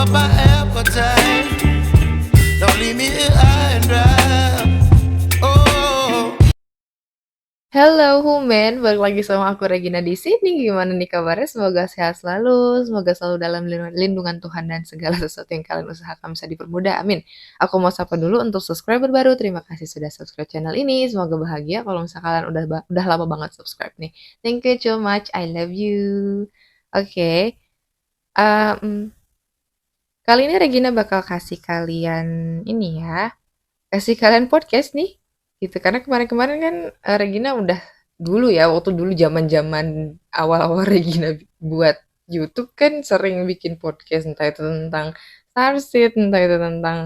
up my appetite. Don't leave me here high and dry. Oh. Halo Humen, balik lagi sama aku Regina di sini. Gimana nih kabarnya? Semoga sehat selalu, semoga selalu dalam lindungan Tuhan dan segala sesuatu yang kalian usahakan bisa dipermudah. Amin. Aku mau sapa dulu untuk subscriber baru. Terima kasih sudah subscribe channel ini. Semoga bahagia kalau misalnya kalian udah lama banget subscribe nih. Thank you so much. I love you. Oke. em, Kali ini Regina bakal kasih kalian ini ya, kasih kalian podcast nih gitu karena kemarin-kemarin kan Regina udah dulu ya waktu dulu zaman-zaman awal-awal Regina buat YouTube kan sering bikin podcast entah itu tentang Starseed entah itu tentang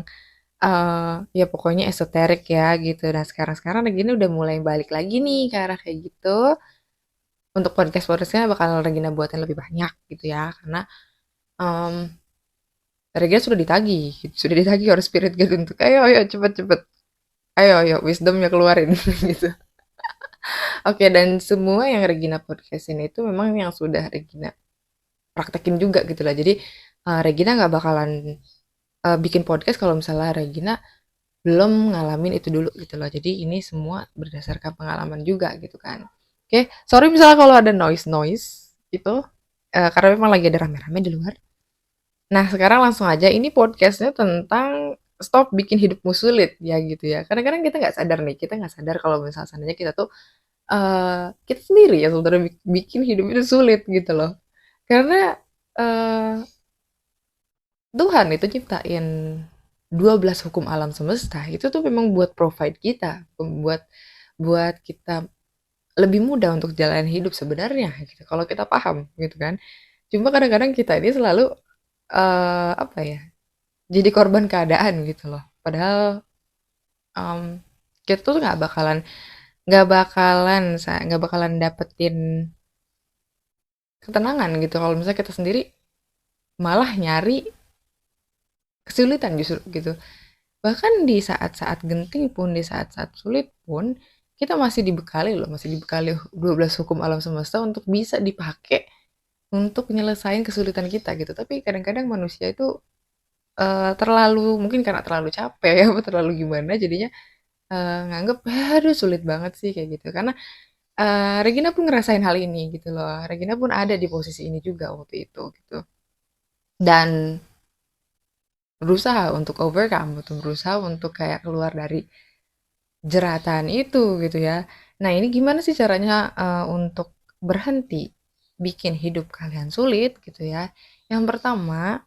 ya pokoknya esoterik ya gitu. Nah sekarang-sekarang Regina udah mulai balik lagi nih ke arah kayak gitu. Untuk podcast-podcastnya bakal Regina buatin lebih banyak gitu ya karena em, Regina sudah ditagih gitu. Sudah ditagih oleh spirit gitu untuk ayo ayo cepet-cepet ayo ayo wisdomnya keluarin gitu. Oke, dan semua yang Regina podcastin itu memang yang sudah Regina praktekin juga gitu lah. Jadi Regina nggak bakalan bikin podcast kalau misalnya Regina belum ngalamin itu dulu gitu loh. Jadi ini semua berdasarkan pengalaman juga gitu kan. Oke, sorry misalnya kalau ada noise-noise gitu. Karena memang lagi ada rame-rame di luar. Nah, sekarang langsung aja ini podcastnya tentang stop bikin hidupmu sulit ya gitu ya. Kadang-kadang kita nggak sadar nih, kita nggak sadar kalau misalnya seandainya kita tuh kita sendiri ya sebenarnya bikin hidup itu sulit gitu loh. Karena eh, Tuhan itu ciptain 12 hukum alam semesta itu tuh memang buat provide kita, buat buat kita lebih mudah untuk jalan hidup sebenarnya gitu. Kalau kita paham gitu kan. Cuma kadang-kadang kita ini selalu apa ya? Jadi korban keadaan gitu loh. Padahal em, kita tuh nggak bakalan dapetin ketenangan gitu kalau misalnya kita sendiri malah nyari kesulitan justru gitu. Bahkan di saat-saat genting pun, di saat-saat sulit pun, kita masih dibekali loh, masih dibekali 12 hukum alam semesta untuk bisa dipakai untuk nyelesain kesulitan kita gitu. Tapi kadang-kadang manusia itu terlalu, mungkin karena terlalu capek ya, atau terlalu gimana, jadinya nganggep, aduh sulit banget sih kayak gitu. Karena Regina pun ngerasain hal ini gitu loh. Regina pun ada di posisi ini juga waktu itu gitu. Dan berusaha untuk overcome, untuk berusaha untuk kayak keluar dari jeratan itu gitu ya. Nah, ini gimana sih caranya untuk berhenti bikin hidup kalian sulit gitu ya? Yang pertama,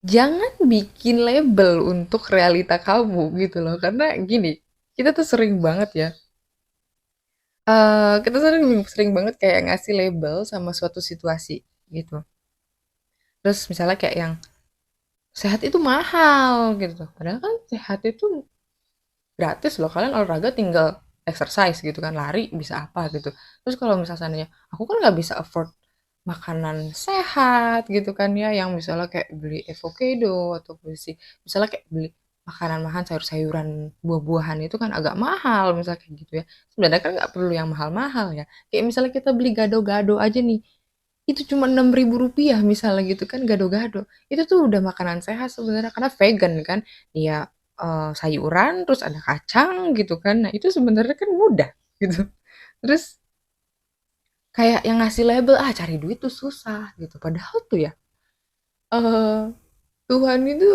jangan bikin label untuk realita kamu gitu loh. Karena gini, kita tuh sering banget ya. Kita sering sering banget kayak ngasih label sama suatu situasi gitu. Terus misalnya kayak yang sehat itu mahal gitu. Padahal kan sehat itu gratis loh, kalian olahraga tinggal exercise gitu kan, lari bisa apa gitu. Terus kalau misalnya seandainya aku kan nggak bisa afford makanan sehat gitu kan ya, yang misalnya kayak beli avocado atau misalnya kayak beli makanan sayur-sayuran buah-buahan itu kan agak mahal misalnya kayak gitu ya. Sebenarnya kan nggak perlu yang mahal-mahal ya, kayak misalnya kita beli gado-gado aja nih, itu cuma 6.000 rupiah misalnya gitu kan gado-gado. Itu tuh udah makanan sehat sebenarnya karena vegan kan. Dia sayuran terus ada kacang gitu kan. Nah, itu sebenarnya kan mudah gitu. Terus kayak yang ngasih label cari duit tuh susah gitu. Padahal tuh ya eh Tuhan itu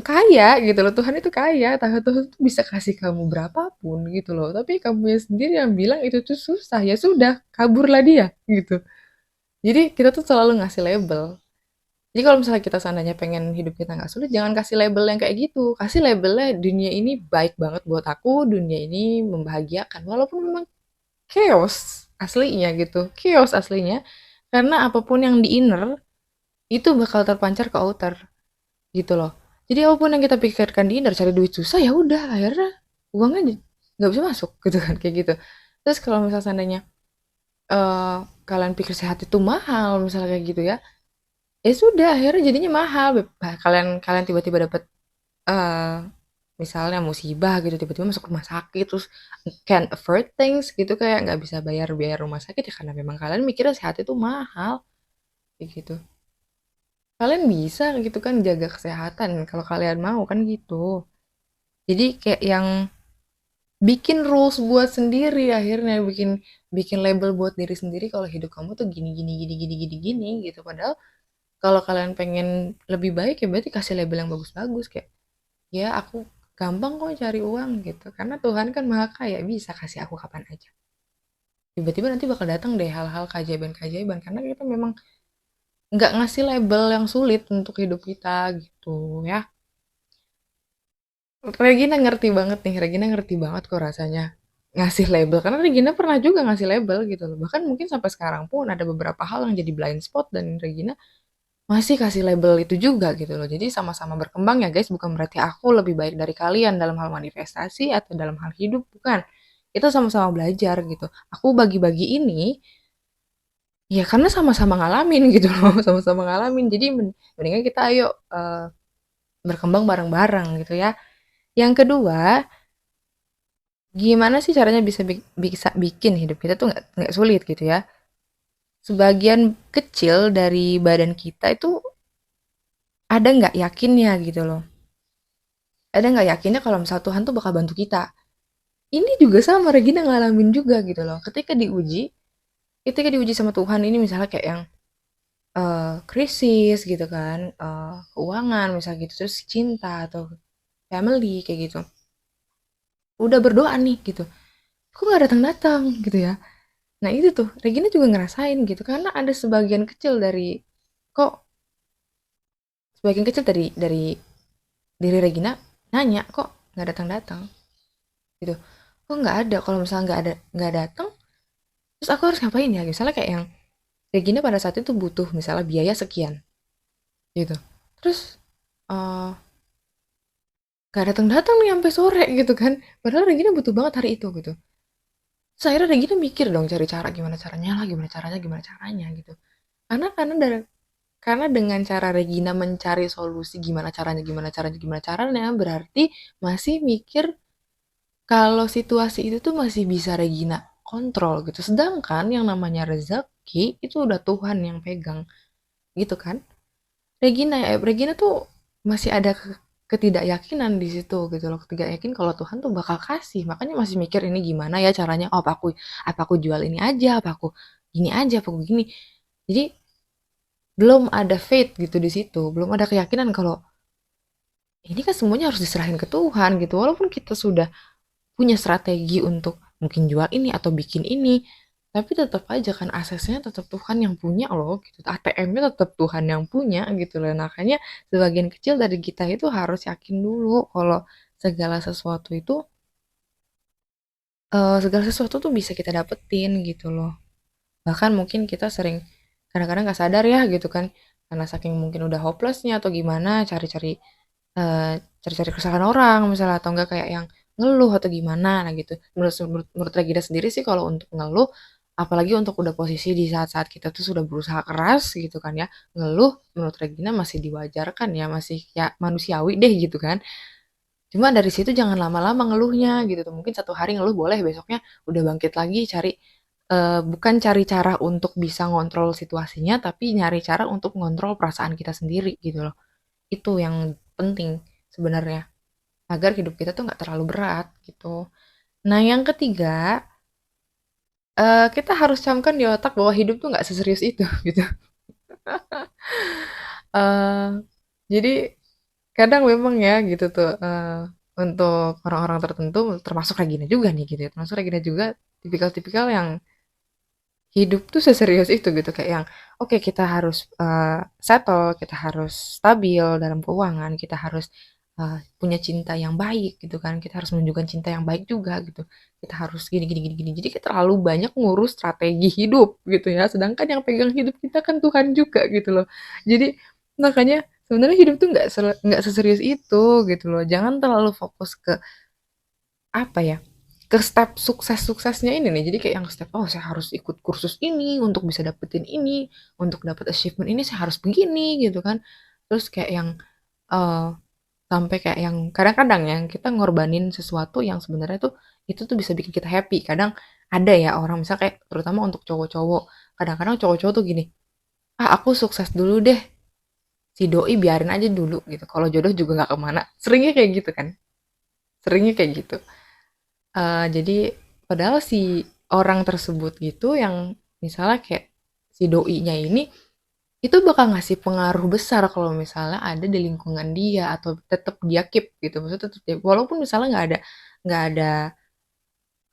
kaya gitu loh. Tuhan itu kaya. Tuhan tuh bisa kasih kamu berapapun gitu loh. Tapi kamu sendiri yang bilang itu tuh susah. Ya sudah, kaburlah dia gitu. Jadi kita tuh selalu ngasih label. Jadi kalau misalnya kita seandainya pengen hidup kita nggak sulit, jangan kasih label yang kayak gitu. Kasih labelnya dunia ini baik banget buat aku, dunia ini membahagiakan. Walaupun memang chaos aslinya gitu, chaos aslinya. Karena apapun yang di inner, itu bakal terpancar ke outer gitu loh. Jadi apapun yang kita pikirkan di inner, cari duit susah, ya udah akhirnya uangnya nggak bisa masuk gitu kan, kayak gitu. Terus kalau misalnya seandainya eh, kalian pikir sehat itu mahal, misalnya kayak gitu ya, ya sudah akhirnya jadinya mahal. Kalian kalian tiba-tiba dapat eh misalnya musibah gitu, tiba-tiba masuk rumah sakit terus can't afford things gitu, kayak nggak bisa bayar biaya rumah sakit ya karena memang kalian mikirnya sehat itu mahal kayak gitu. kalian bisa gitu kan jaga kesehatan kalau kalian mau kan gitu. Jadi kayak yang bikin rules buat sendiri, akhirnya bikin bikin label buat diri sendiri kalau hidup kamu tuh gini gini gini gini gini gini gitu. Padahal kalau kalian pengen lebih baik ya berarti kasih label yang bagus-bagus kayak ya aku gampang kok cari uang gitu. Karena Tuhan kan maha kaya bisa kasih aku kapan aja. Tiba-tiba nanti bakal datang deh hal-hal keajaiban-keajaiban karena kita memang nggak ngasih label yang sulit untuk hidup kita gitu ya. Regina ngerti banget nih, Regina ngerti banget kok rasanya ngasih label. Karena Regina pernah juga ngasih label gitu loh. Bahkan mungkin sampai sekarang pun ada beberapa hal yang jadi blind spot dan Regina masih kasih label itu juga gitu loh. Jadi sama-sama berkembang ya guys, bukan berarti aku lebih baik dari kalian dalam hal manifestasi atau dalam hal hidup, bukan. Kita sama-sama belajar gitu. Aku bagi-bagi ini ya karena sama-sama ngalamin gitu loh, sama-sama ngalamin. Jadi mendingan kita ayo berkembang bareng-bareng gitu ya. Yang kedua, gimana sih caranya bisa bikin hidup kita tuh nggak sulit gitu ya? Sebagian kecil dari badan kita itu ada nggak yakinnya gitu loh. Ada nggak yakinnya kalau misalnya Tuhan tuh bakal bantu kita. Ini juga sama Regina ngalamin juga gitu loh. Ketika diuji sama Tuhan ini misalnya kayak yang krisis gitu kan, keuangan misalnya gitu, terus cinta atau family kayak gitu. Udah berdoa nih gitu, kok nggak datang-datang gitu ya. Nah itu tuh Regina juga ngerasain gitu karena ada kok sebagian kecil dari diri Regina nanya kok nggak datang-datang gitu. Kok nggak ada? Kalau misalnya nggak datang, terus aku harus ngapain ya? Misalnya kayak yang Regina pada saat itu butuh misalnya biaya sekian gitu. Terus eh nggak datang-datang nih sampai sore gitu kan. Padahal Regina butuh banget hari itu gitu. Terus akhirnya Regina mikir dong cari cara gimana caranya gitu. Karena dengan cara Regina mencari solusi gimana caranya, berarti masih mikir kalau situasi itu tuh masih bisa Regina kontrol gitu. Sedangkan yang namanya rezeki itu udah Tuhan yang pegang gitu kan. Regina tuh masih ada ketidakyakinan di situ gitu loh. Ketidakyakin kalau Tuhan tuh bakal kasih. Makanya masih mikir ini gimana ya caranya. Oh, apa aku jual ini aja, apa aku gini aja, apa aku gini. Jadi belum ada faith gitu di situ, belum ada keyakinan kalau ini kan semuanya harus diserahin ke Tuhan gitu. Walaupun kita sudah punya strategi untuk mungkin jual ini atau bikin ini, tapi tetap aja kan aksesnya tetap Tuhan yang punya loh gitu. ATM-nya tetap Tuhan yang punya gitu loh. Makanya sebagian kecil dari kita itu harus yakin dulu kalau segala sesuatu itu segala sesuatu tuh bisa kita dapetin gitu loh. Bahkan mungkin kita sering kadang-kadang nggak sadar ya gitu kan karena saking mungkin udah hopelessnya atau gimana eee, cari-cari kesalahan orang misalnya atau enggak kayak yang ngeluh atau gimana nah gitu. Menurut Regina sendiri sih kalau untuk ngeluh, apalagi untuk udah posisi di saat-saat kita tuh sudah berusaha keras gitu kan ya, ngeluh menurut Regina masih diwajarkan ya, masih ya manusiawi deh gitu kan. Cuma dari situ jangan lama-lama ngeluhnya gitu tuh. Mungkin satu hari ngeluh boleh, besoknya udah bangkit lagi bukan cari cara untuk bisa ngontrol situasinya, tapi nyari cara untuk ngontrol perasaan kita sendiri gitu loh. Itu yang penting sebenarnya agar hidup kita tuh nggak terlalu berat gitu. Nah yang ketiga, kita harus camkan di otak bahwa hidup tuh nggak seserius itu gitu. Eh, jadi kadang memang ya gitu tuh untuk orang-orang tertentu termasuk Regina juga nih gitu ya. Termasuk Regina juga tipikal-tipikal yang hidup tuh seserius itu gitu kayak yang oke kita harus settle, kita harus stabil dalam keuangan, kita harus punya cinta yang baik gitu kan, kita harus menunjukkan cinta yang baik juga gitu, kita harus gini gini gini gini. Jadi kita terlalu banyak ngurus strategi hidup gitu ya, sedangkan yang pegang hidup kita kan Tuhan juga gitu loh. Jadi makanya sebenarnya hidup tuh nggak seserius itu gitu loh. Jangan terlalu fokus ke apa ya, ke step sukses-suksesnya ini nih. Jadi kayak yang step, oh saya harus ikut kursus ini untuk bisa dapetin ini, untuk dapat achievement ini saya harus begini gitu kan. Terus kayak yang eh sampai kayak yang kadang-kadang yang kita ngorbanin sesuatu yang sebenarnya tuh itu tuh bisa bikin kita happy. Kadang ada ya orang misal kayak terutama untuk cowok-cowok. Kadang-kadang cowok-cowok tuh gini, ah aku sukses dulu deh si doi biarin aja dulu gitu. Kalau jodoh juga nggak kemana. Seringnya kayak gitu kan. Seringnya kayak gitu. Jadi padahal si orang tersebut gitu yang misalnya kayak si doinya ini itu bakal ngasih pengaruh besar kalau misalnya ada di lingkungan dia atau tetap dia keep gitu. Maksudnya tetap dia, walaupun misalnya nggak ada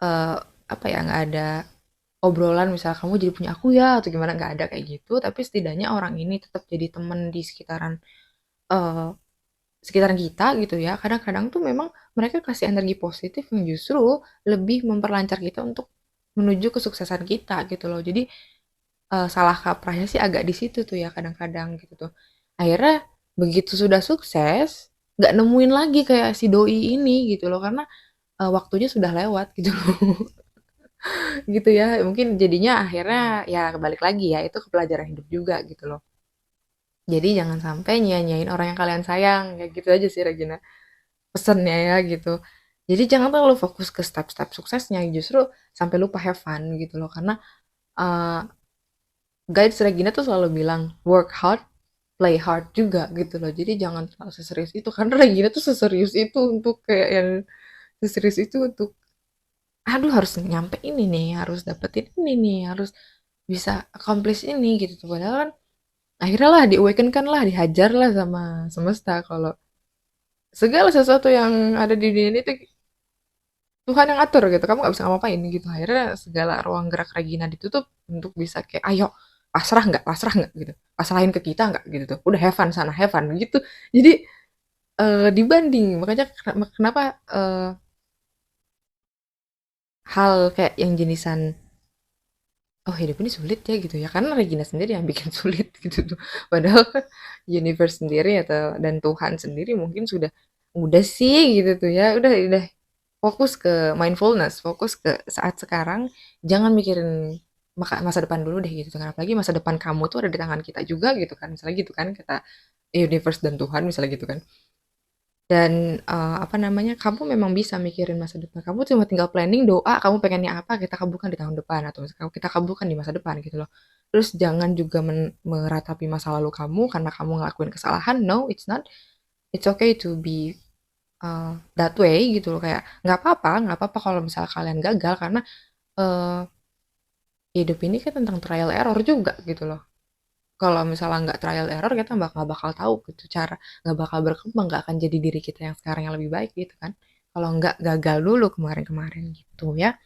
eh, apa ya nggak ada obrolan misal kamu jadi punya aku ya atau gimana nggak ada kayak gitu. Tapi setidaknya orang ini tetap jadi teman di eh, sekitaran kita gitu ya. Kadang-kadang tuh memang mereka kasih energi positif yang justru lebih memperlancar kita untuk menuju kesuksesan kita gitu loh. Jadi salah kaprahnya sih agak di situ tuh ya kadang-kadang gitu tuh. Akhirnya begitu sudah sukses, nggak nemuin lagi kayak si doi ini gitu loh karena waktunya sudah lewat gitu loh. Gitu ya. Mungkin jadinya akhirnya ya kebalik lagi ya itu ke pelajaran hidup juga gitu loh. Jadi jangan sampai nyanyain orang yang kalian sayang kayak gitu aja sih Regina pesennya ya gitu. Jadi jangan terlalu fokus ke step-step suksesnya, justru sampai lupa have fun gitu loh. Karena uh, guides Regina tuh selalu bilang work hard, play hard juga gitu loh. Jadi jangan terlalu seserius itu karena Regina tuh seserius itu untuk kayak yang seserius itu untuk aduh harus nyampe ini nih, harus dapetin ini nih, harus bisa accomplish ini gitu tuh. Padahal kan akhirnya lah di awaken kan lah, dihajar lah sama semesta kalau segala sesuatu yang ada di dunia ini tuh Tuhan yang atur gitu, kamu gak bisa ngapain gitu. Akhirnya segala ruang gerak Regina ditutup untuk bisa kayak, ayo pasrah nggak gitu, pasrahin ke kita nggak gitu tuh, udah have fun sana, have fun gitu. Jadi dibanding, makanya kenapa hal kayak yang jenisan, oh hidup ini sulit ya gitu ya, karena Regina sendiri yang bikin sulit gitu tuh. Padahal kan universe sendiri atau dan Tuhan sendiri mungkin udah sih gitu tuh ya, udah fokus ke mindfulness, fokus ke saat sekarang, jangan mikirin masa depan dulu deh gitu kan. Apalagi masa depan kamu tuh ada di tangan kita juga gitu kan. Misalnya gitu kan kata universe dan Tuhan misalnya gitu kan. Dan apa namanya? Kamu memang bisa mikirin masa depan. Kamu cuma tinggal planning doa, kamu pengennya apa kita kabulkan di tahun depan atau misalkan kita kabulkan di masa depan gitu loh. Terus jangan juga meratapi masa lalu kamu karena kamu ngelakuin kesalahan. No, it's not. It's okay to be that way gitu loh kayak nggak apa-apa kalau misalnya kalian gagal karena uh, hidup ini kan tentang trial error juga gitu loh. Kalau misalnya nggak trial error kita bakal tahu gitu cara nggak bakal berkembang nggak akan jadi diri kita yang sekarang yang lebih baik gitu kan. Kalau nggak gagal dulu kemarin-kemarin gitu ya.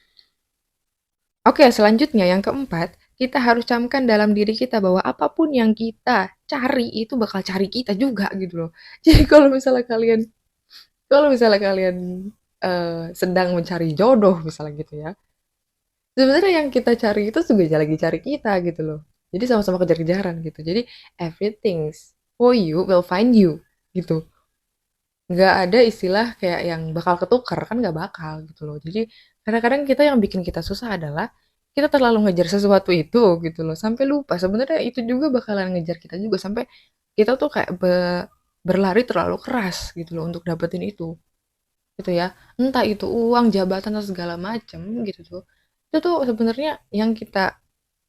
Oke, selanjutnya yang keempat, kita harus camkan dalam diri kita bahwa apapun yang kita cari itu bakal cari kita juga gitu loh. Jadi kalau misalnya kalian sedang mencari jodoh misalnya gitu ya. Sebenarnya yang kita cari itu juga lagi cari kita gitu loh. Jadi sama-sama kejar-kejaran gitu. Jadi everything for you will find you gitu. Nggak ada istilah kayak yang bakal ketukar kan nggak bakal gitu loh. Jadi kadang-kadang kita yang bikin kita susah adalah kita terlalu ngejar sesuatu itu gitu loh sampai lupa sebenarnya itu juga bakalan ngejar kita juga sampai kita tuh kayak berlari terlalu keras gitu loh untuk dapetin itu ya entah itu uang jabatan atau segala macem gitu tuh itu tuh sebenarnya yang kita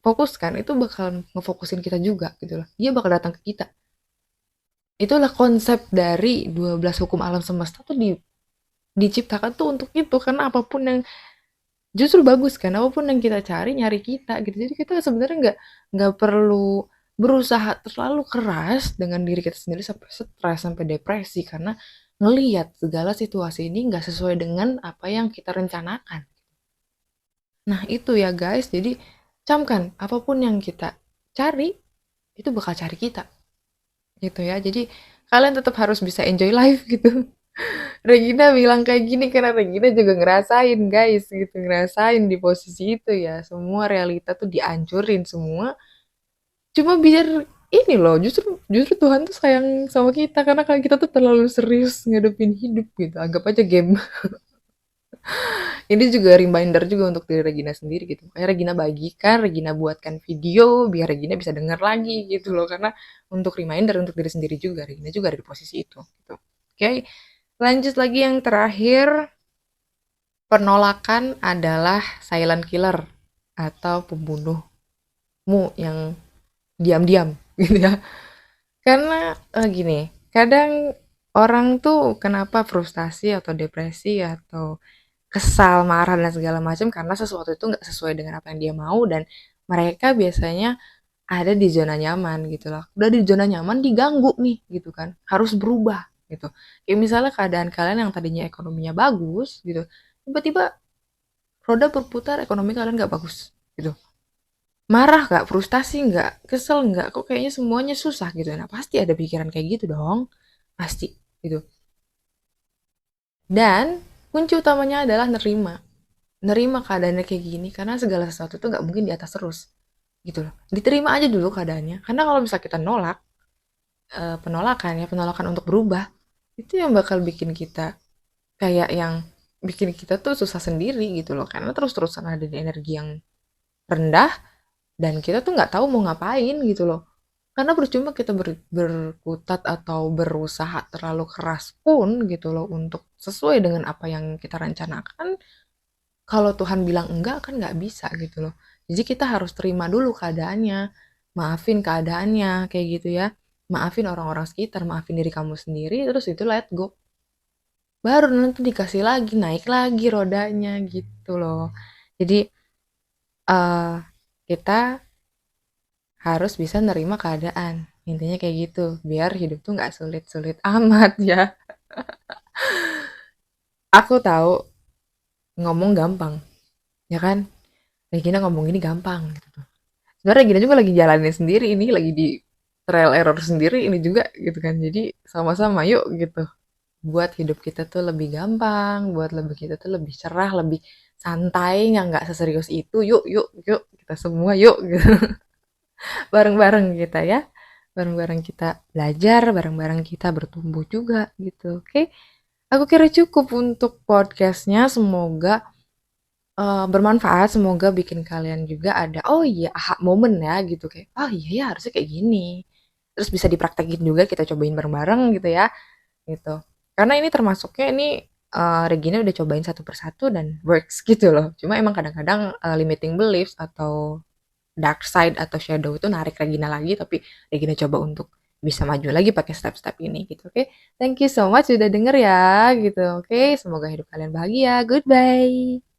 fokuskan itu bakal ngefokusin kita juga gitu loh dia bakal datang ke kita itulah konsep dari 12 hukum alam semesta tuh diciptakan tuh untuk itu karena apapun yang justru bagus kan apapun yang kita cari nyari kita gitu jadi kita sebenarnya nggak perlu berusaha terlalu keras dengan diri kita sendiri sampai stres sampai depresi karena ngelihat segala situasi ini nggak sesuai dengan apa yang kita rencanakan. Nah itu ya guys, jadi camkan apapun yang kita cari itu bakal cari kita gitu ya. Jadi kalian tetap harus bisa enjoy life gitu. Regina bilang kayak gini karena Regina juga ngerasain guys gitu, ngerasain di posisi itu ya. Semua realita tuh dihancurin semua. Cuma biar ini loh, justru justru Tuhan tuh sayang sama kita karena kalau kita tuh terlalu serius ngadepin hidup gitu. Anggap aja game. Ini juga reminder juga untuk diri Regina sendiri gitu. Makanya Regina bagikan, Regina buatkan video biar Regina bisa denger lagi gitu loh. Karena untuk reminder untuk diri sendiri juga, Regina juga ada di posisi itu. Gitu. Oke, lanjut lagi yang terakhir. Penolakan adalah silent killer atau pembunuhmu yang diam-diam gitu ya. Karena gini, kadang orang tuh kenapa frustasi atau depresi atau kesal, marah dan segala macam karena sesuatu itu nggak sesuai dengan apa yang dia mau dan mereka biasanya ada di zona nyaman gitu loh. Udah di zona nyaman diganggu nih gitu kan. Harus berubah gitu. Kayak misalnya keadaan kalian yang tadinya ekonominya bagus gitu. Tiba-tiba roda berputar ekonomi kalian nggak bagus gitu. Marah nggak? Frustasi nggak? Kesel nggak? Kok kayaknya semuanya susah gitu. Nah pasti ada pikiran kayak gitu dong. Pasti gitu. Dan kunci utamanya adalah nerima. Nerima keadaannya kayak gini karena segala sesuatu tuh nggak mungkin di atas terus gitu loh. Diterima aja dulu keadaannya. Karena kalau misalnya kita nolak, penolakan ya, penolakan untuk berubah, itu yang bakal bikin kita kayak yang bikin kita tuh susah sendiri gitu loh. Karena terus-terusan ada di energi yang rendah dan kita tuh nggak tahu mau ngapain gitu loh. Karena percuma kita berkutat atau berusaha terlalu keras pun gitu loh untuk sesuai dengan apa yang kita rencanakan. Kalau Tuhan bilang enggak kan nggak bisa gitu loh. Jadi kita harus terima dulu keadaannya, maafin keadaannya kayak gitu ya. Maafin orang-orang sekitar, maafin diri kamu sendiri, terus itu let go. Baru nanti dikasih lagi, naik lagi rodanya gitu loh. Jadi eh kita harus bisa nerima keadaan. Intinya kayak gitu, biar hidup tuh nggak sulit-sulit amat ya. Aku tahu ngomong gampang, ya kan? Regina ngomong gini gampang gitu. Sebenarnya Regina juga lagi jalanin sendiri ini, lagi di trial error sendiri ini juga gitu kan. Jadi sama-sama yuk gitu. Buat hidup kita tuh lebih gampang, buat lebih kita tuh lebih cerah, lebih santai, yang nggak seserius itu. Yuk, yuk, yuk, kita semua yuk gitu. Bareng-bareng kita ya. Bareng-bareng kita belajar, bareng-bareng kita bertumbuh juga gitu. Oke, aku kira cukup untuk podcastnya. Semoga bermanfaat, semoga bikin kalian juga ada, oh iya, aha moment ya gitu kayak, oh iya ya harusnya kayak gini. Terus bisa dipraktekin juga, kita cobain bareng-bareng gitu ya, gitu. Karena ini termasuknya ini Regina udah cobain satu persatu dan works gitu loh. Cuma emang kadang-kadang limiting beliefs atau dark side atau shadow itu narik Regina lagi, tapi Regina coba untuk bisa maju lagi pakai step-step ini gitu. Oke, thank you so much udah denger ya gitu. Oke, semoga hidup kalian bahagia. Goodbye.